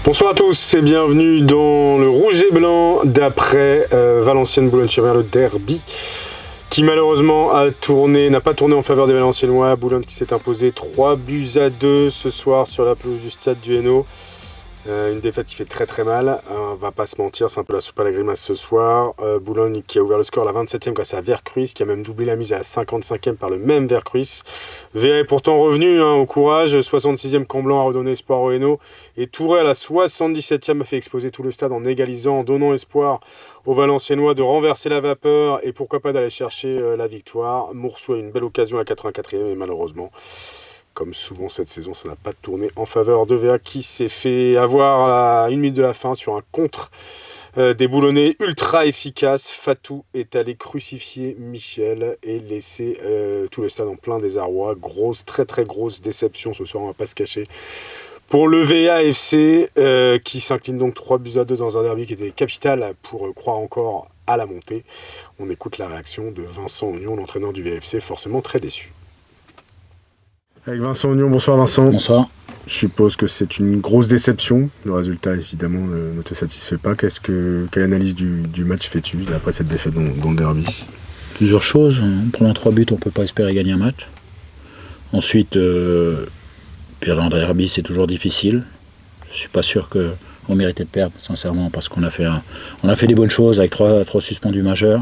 Bonsoir à tous et bienvenue dans le Rouge et Blanc d'après Valenciennes-Boulogne-sur-Mer, le derby qui malheureusement n'a pas tourné en faveur des Valenciennois. Boulogne qui s'est imposé 3-2 ce soir sur la pelouse du stade du Hainaut. Une défaite qui fait très très mal, on va pas se mentir, c'est un peu la soupe à la grimace ce soir. Boulogne qui a ouvert le score à la 27e grâce à Vercruis, qui a même doublé la mise à la 55e par le même Vercruis. VA est pourtant revenu au courage, 66e Camblanc a redonné espoir au Hainaut, et Touré à la 77e a fait exploser tout le stade en égalisant, en donnant espoir aux Valenciennois de renverser la vapeur et pourquoi pas d'aller chercher la victoire. Moursou a une belle occasion à la 84e et malheureusement, comme souvent cette saison, ça n'a pas tourné en faveur de VA qui s'est fait avoir à 1 minute de la fin sur un contre des Boulonnais ultra efficace. Fatou est allé crucifier Michel et laisser tout le stade en plein désarroi. Très très grosse déception ce soir, on va pas se cacher. Pour le VAFC qui s'incline donc 3-2 dans un derby qui était capital pour croire encore à la montée. On écoute la réaction de Vincent Ognon, l'entraîneur du VAFC, forcément très déçu. Avec Vincent Ognon, bonsoir Vincent. Bonsoir. Je suppose que c'est une grosse déception. Le résultat, évidemment, ne te satisfait pas. Quelle analyse du match fais-tu après cette défaite dans le derby ? Plusieurs choses. En prenant 3 buts, on ne peut pas espérer gagner un match. Ensuite, perdre un derby, c'est toujours difficile. Je ne suis pas sûr qu'on méritait de perdre, sincèrement, parce qu'on a fait des bonnes choses avec trois suspendus majeurs.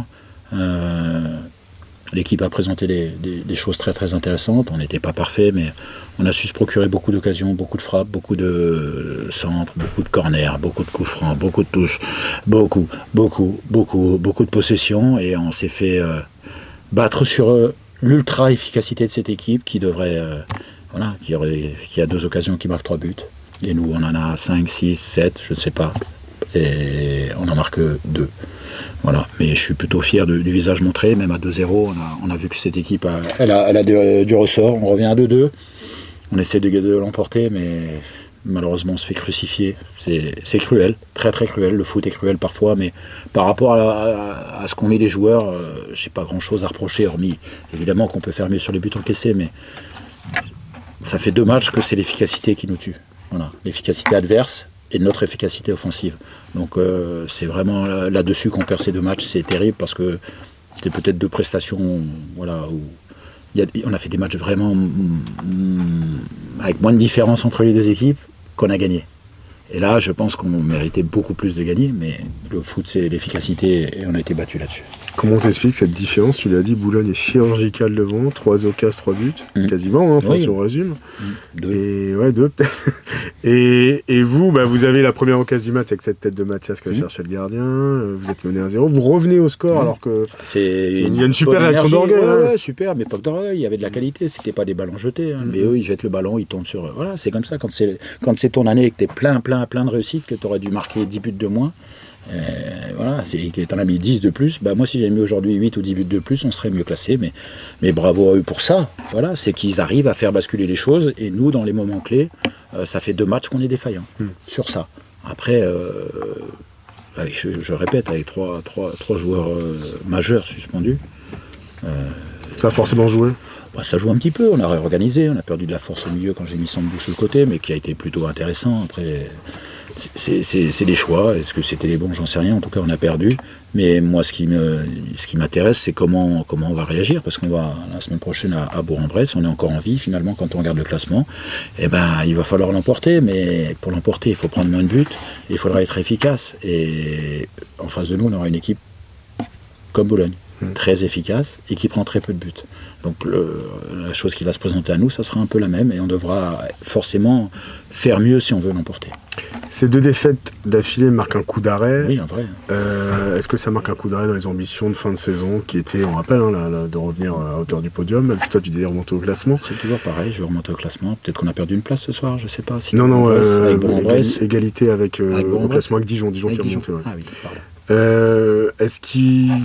L'équipe a présenté des choses très très intéressantes. On n'était pas parfait, mais on a su se procurer beaucoup d'occasions, beaucoup de frappes, beaucoup de centres, beaucoup de corners, beaucoup de coups francs, beaucoup de touches, beaucoup de possessions. Et on s'est fait battre sur l'ultra efficacité de cette équipe qui devrait, qui a 2 occasions qui marquent 3 buts. Et nous, on en a 5, 6, 7, je ne sais pas. Et on en marque 2. Voilà, mais je suis plutôt fier du visage montré, même à 2-0, on a vu que cette équipe a du ressort, on revient à 2-2, on essaie de l'emporter, mais malheureusement on se fait crucifier, c'est cruel, très très cruel, le foot est cruel parfois, mais par rapport à ce qu'on est les joueurs, j'ai pas grand chose à reprocher, hormis évidemment qu'on peut faire mieux sur les buts encaissés, mais ça fait 2 matchs que c'est l'efficacité qui nous tue, voilà, l'efficacité adverse et notre efficacité offensive. Donc c'est vraiment là-dessus qu'on perd ces 2 matchs, c'est terrible parce que c'était peut-être 2 prestations où on a fait des matchs vraiment avec moins de différence entre les 2 équipes qu'on a gagné. Et là, je pense qu'on méritait beaucoup plus de gagner, mais le foot, c'est l'efficacité et on a été battus là-dessus. Comment t'expliques cette différence ? Tu l'as dit, Boulogne est chirurgical devant, 3 occasions, 3 buts, quasiment, si on résume. 2. Et ouais, 2 peut-être. Et vous, vous avez la première occasion du match avec cette tête de Mathias que cherchait le gardien, vous êtes mené 1-0, vous revenez au score alors que il y a une super réaction d'orgueil. Ouais, super, mais pas que d'orgueil, il y avait de la qualité, c'était pas des ballons jetés, mais eux ils jettent le ballon, ils tombent sur... Voilà, c'est comme ça, quand c'est ton année et que t'es plein de réussite, que t'aurais dû marquer 10 buts de moins, voilà, et que t'en as mis 10 de plus, moi si j'avais mis aujourd'hui 8 ou 10 buts de plus, on serait mieux classé, mais bravo à eux pour ça, voilà, c'est qu'ils arrivent à faire basculer les choses, et nous dans les moments clés, ça fait 2 matchs qu'on est défaillants sur ça. Après, je répète, avec trois joueurs majeurs suspendus, ça a forcément joué. Ça joue un petit peu, on a réorganisé, on a perdu de la force au milieu quand j'ai mis Sambou sur le côté, mais qui a été plutôt intéressant. Après, c'est des choix, est-ce que c'était les bons, j'en sais rien, en tout cas on a perdu. Mais moi ce qui m'intéresse, c'est comment on va réagir, parce qu'on va la semaine prochaine à Bourg-en-Bresse, on est encore en vie finalement quand on regarde le classement. Il va falloir l'emporter, mais pour l'emporter il faut prendre moins de buts, et il faudra être efficace. Et en face de nous on aura une équipe comme Boulogne, très efficace, et qui prend très peu de buts. Donc la chose qui va se présenter à nous, ça sera un peu la même, et on devra forcément faire mieux si on veut l'emporter. Ces 2 défaites d'affilée marquent un coup d'arrêt. Oui, en vrai. Est-ce que ça marque un coup d'arrêt dans les ambitions de fin de saison, qui étaient, on rappelle, de revenir à hauteur du podium, même si toi tu disais remonter au classement ? C'est toujours pareil, je vais remonter au classement. Peut-être qu'on a perdu une place ce soir, je sais pas. Si égalité avec au classement avec Dijon qui est remonté. Ouais. Ah oui, pardon. Est-ce que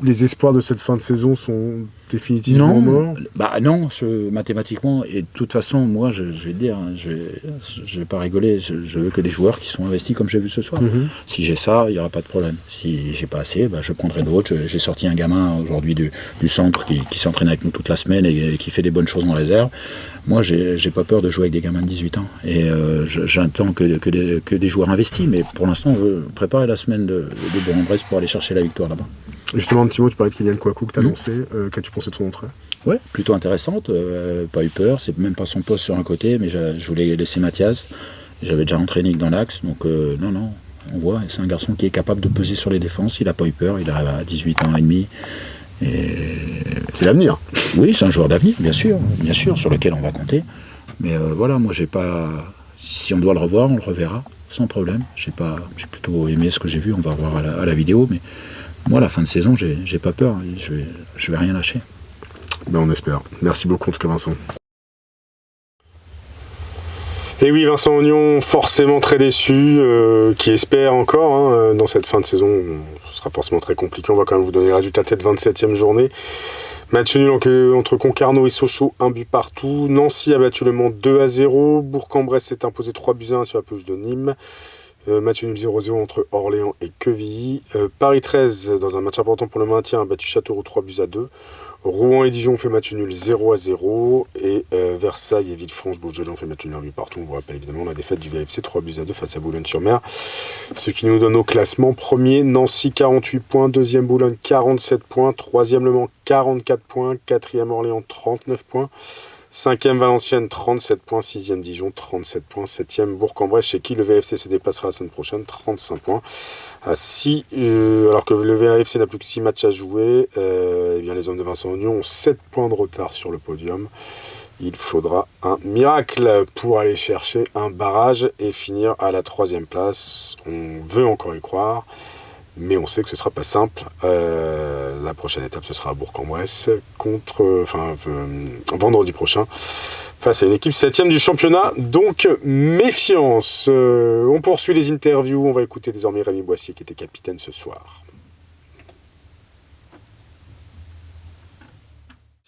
les espoirs de cette fin de saison sont définitivement mort? Non, mathématiquement, et de toute façon, moi, je vais te dire, hein, je vais pas rigoler, je veux que des joueurs qui sont investis comme j'ai vu ce soir. Si j'ai ça, il n'y aura pas de problème. Si j'ai pas assez, je prendrai d'autres. J'ai sorti un gamin aujourd'hui du centre qui s'entraîne avec nous toute la semaine et qui fait des bonnes choses en réserve. Moi, j'ai pas peur de jouer avec des gamins de 18 ans. Et j'attends que des joueurs investis, mais pour l'instant, on veut préparer la semaine de Bourg-en-Bresse pour aller chercher la victoire là-bas. Justement, un petit mot, tu parlais de Kylian Kouakou que tu as lancé. Qu'as-tu pensé de son entrée? Ouais, plutôt intéressante. Pas eu peur. C'est même pas son poste sur un côté, mais je voulais laisser Mathias. J'avais déjà entraîné dans l'axe, donc non. On voit, c'est un garçon qui est capable de peser sur les défenses. Il n'a pas eu peur. Il a 18 ans et demi. C'est l'avenir. Oui, c'est un joueur d'avenir, bien sûr, sur lequel on va compter. Mais voilà, moi, j'ai pas. Si on doit le revoir, on le reverra, sans problème. J'ai plutôt aimé ce que j'ai vu. On va voir à la vidéo, mais. Moi, la fin de saison, j'ai pas peur. Je vais rien lâcher. On espère. Merci beaucoup, en tout cas, Vincent. Et oui, Vincent Ognon, forcément très déçu, qui espère encore, dans cette fin de saison, ce sera forcément très compliqué. On va quand même vous donner le résultat de cette 27e journée. Match nul entre Concarneau et Sochaux, 1 but partout. Nancy a battu Le Mans 2-0. Bourg-en-Bresse s'est imposé 3-1 sur la pelouse de Nîmes. Match nul 0-0 entre Orléans et Quevilly. Paris 13, dans un match important pour le maintien, a battu Châteauroux 3-2. Rouen et Dijon ont fait match nul 0-0. Et Versailles et Villefranche-Beaujolais ont fait match nul 1 but partout. On vous rappelle évidemment la défaite du VFC 3-2 face à Boulogne-sur-Mer. Ce qui nous donne au classement. Premier, Nancy 48 points. Deuxième, Boulogne 47 points. Troisième, Le Mans 44 points. Quatrième, Orléans 39 points. 5e Valenciennes, 37 points. 6e Dijon, 37 points. 7e Bourg-en-Bresse, chez qui le VFC se déplacera la semaine prochaine, 35 points. Alors que le VFC n'a plus que 6 matchs à jouer, les hommes de Vincent Ognon ont 7 points de retard sur le podium. Il faudra un miracle pour aller chercher un barrage et finir à la 3e place. On veut encore y croire. Mais on sait que ce ne sera pas simple. La prochaine étape, ce sera à Bourg-en-Bresse, vendredi prochain, face à une équipe 7e du championnat. Donc, méfiance. On poursuit les interviews. On va écouter désormais Rémi Boissier, qui était capitaine ce soir.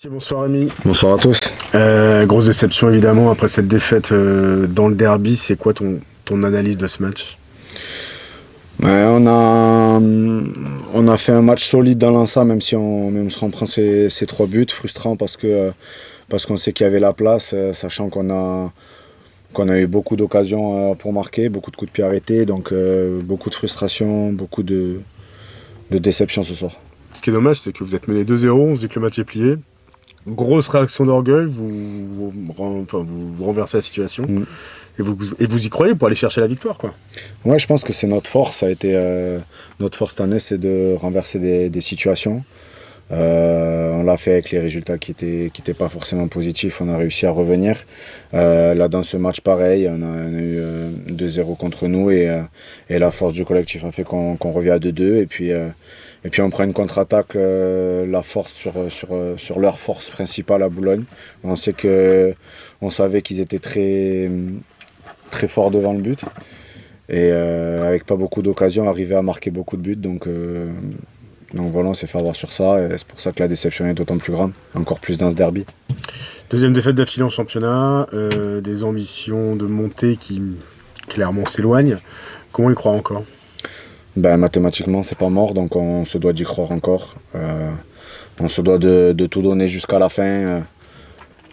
Bonsoir Rémi. Bonsoir à tous. Grosse déception évidemment après cette défaite dans le derby. C'est quoi ton analyse de ce match? On a fait un match solide dans l'ensemble, même si on se reprend ces 3 buts. Frustrant parce qu'on sait qu'il y avait la place, sachant qu'on a eu beaucoup d'occasions pour marquer, beaucoup de coups de pied arrêtés, donc beaucoup de frustration, beaucoup de déception ce soir. Ce qui est dommage, c'est que vous êtes mené 2-0, on se dit que le match est plié. Grosse réaction d'orgueil, vous renversez la situation. Et vous y croyez pour aller chercher la victoire, quoi. Ouais, je pense que c'est notre force. Ça a été notre force cette année, c'est de renverser des situations. On l'a fait avec les résultats qui étaient pas forcément positifs. On a réussi à revenir. Là, dans ce match, pareil, on a eu 2-0 contre nous et la force du collectif a fait qu'on revient à 2-2 et puis on prend une contre-attaque, la force sur leur force principale à Boulogne. On savait qu'ils étaient très très forts devant le but et avec pas beaucoup d'occasions, arriver à marquer beaucoup de buts. Donc voilà, on s'est fait avoir sur ça et c'est pour ça que la déception est d'autant plus grande, encore plus dans ce derby. Deuxième défaite d'affilée en championnat, des ambitions de montée qui clairement s'éloignent. Comment y croire encore? Mathématiquement, c'est pas mort, donc on se doit d'y croire encore. On se doit de tout donner jusqu'à la fin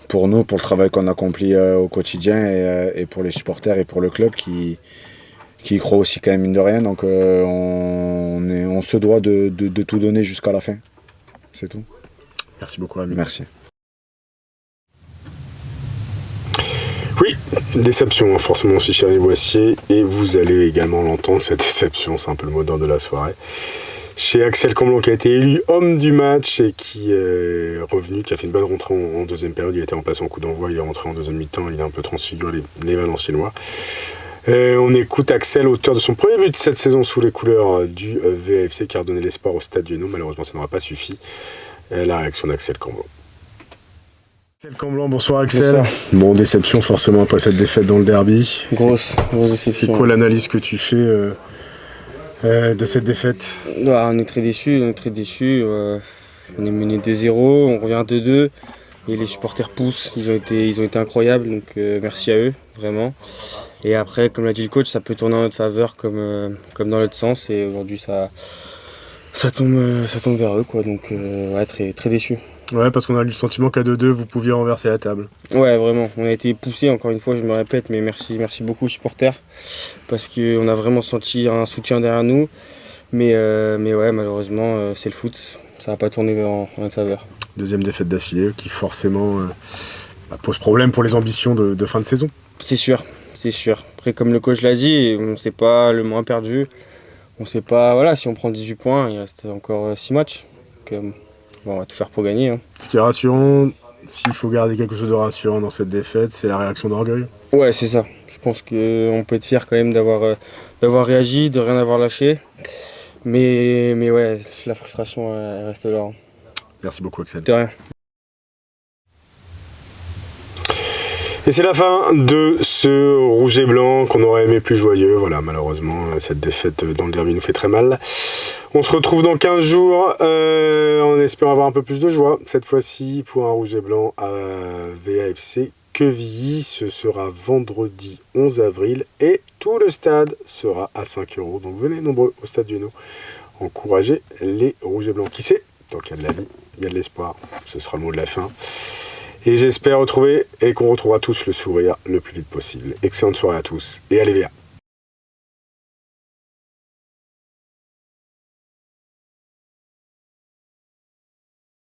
pour nous, pour le travail qu'on accomplit au quotidien et pour les supporters et pour le club qui y croit aussi quand même mine de rien. Donc on se doit de tout donner jusqu'à la fin. C'est tout. Merci beaucoup, Rémi. Merci. Oui, déception forcément aussi chez Rémi Boissier, et vous allez également l'entendre, cette déception, c'est un peu le mot d'ordre de la soirée. Chez Axel Comblan, qui a été élu homme du match et qui est revenu, qui a fait une bonne rentrée en deuxième période. Il était remplaçant en coup d'envoi, il est rentré en deuxième mi-temps, il a un peu transfiguré les Valenciennois. On écoute Axel, auteur de son premier but cette saison sous les couleurs du VFC, qui a redonné l'espoir au Stade du Hainaut. Malheureusement, ça n'aura pas suffi. La réaction d'Axel Comblan. Axel Comblan, bonsoir Axel. Bonsoir. Bon, déception forcément après cette défaite dans le derby. Grosse déception. C'est quoi l'analyse que tu fais de cette défaite? On est très déçus. On est mené 2-0, on revient à 2-2 et les supporters poussent. Ils ont été incroyables, donc merci à eux, vraiment. Et après, comme l'a dit le coach, ça peut tourner en notre faveur comme dans l'autre sens. Et aujourd'hui, ça tombe vers eux, quoi. Donc ouais, très, très déçu. Ouais, parce qu'on a eu le sentiment qu'à 2-2, vous pouviez renverser la table. Ouais, vraiment. On a été poussés, encore une fois, je me répète, mais merci beaucoup aux supporters. Parce qu'on a vraiment senti un soutien derrière nous. Mais ouais, malheureusement, c'est le foot. Ça n'a pas tourné en notre faveur. Deuxième défaite d'affilée qui forcément pose problème pour les ambitions de fin de saison. C'est sûr. Après, comme le coach l'a dit, on ne sait pas le moins perdu. On ne sait pas, voilà, si on prend 18 points, il reste encore 6 matchs. Donc, bon, on va tout faire pour gagner. Hein. Ce qui est rassurant, s'il faut garder quelque chose de rassurant dans cette défaite, c'est la réaction d'orgueil. Ouais, c'est ça. Je pense qu'on peut être fier quand même d'avoir réagi, de rien avoir lâché. Mais ouais, la frustration, elle reste là. Hein. Merci beaucoup, Axel. De rien. Et c'est la fin de ce rouge et blanc qu'on aurait aimé plus joyeux. Voilà, malheureusement, cette défaite dans le derby nous fait très mal. On se retrouve dans 15 jours en espérant avoir un peu plus de joie. Cette fois-ci, pour un rouge et blanc à VAFC Quevilly. Ce sera vendredi 11 avril et tout le stade sera à 5 €. Donc venez nombreux au stade Duno. Encouragez les rouges et blancs. Qui sait, tant qu'il y a de la vie, il y a de l'espoir. Ce sera le mot de la fin. Et j'espère retrouver et qu'on retrouvera tous le sourire le plus vite possible. Excellente soirée à tous et allez VA.